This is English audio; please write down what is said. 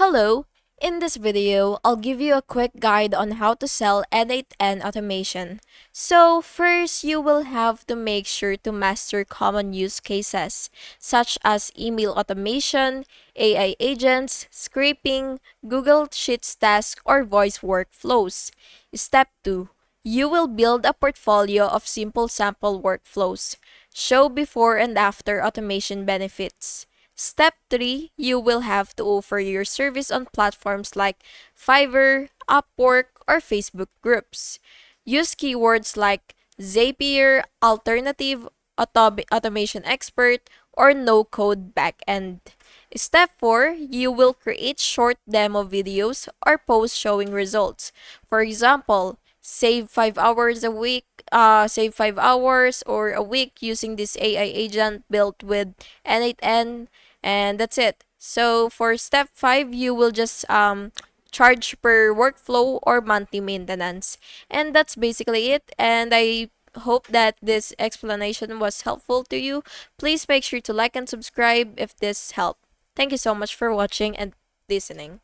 Hello! In this video, I'll give you a quick guide on how to sell N8N automation. So first, you will have to make sure to master common use cases such as email automation, AI agents, scraping, Google Sheets tasks, or voice workflows. Step 2. You will build a portfolio of simple sample workflows. Show before and after automation benefits. Step 3, you will have to offer your service on platforms like Fiverr, Upwork, or Facebook groups. Use keywords like Zapier, alternative, automation expert, or no-code backend. Step 4, you will create short demo videos or posts showing results. For example, save 5 hours or a week using this AI agent built with N8N, and that's it. So for step 5, you will just charge per workflow or monthly maintenance. And that's basically it. And I hope that this explanation was helpful to you. Please make sure to like and subscribe if this helped. Thank you so much for watching and listening.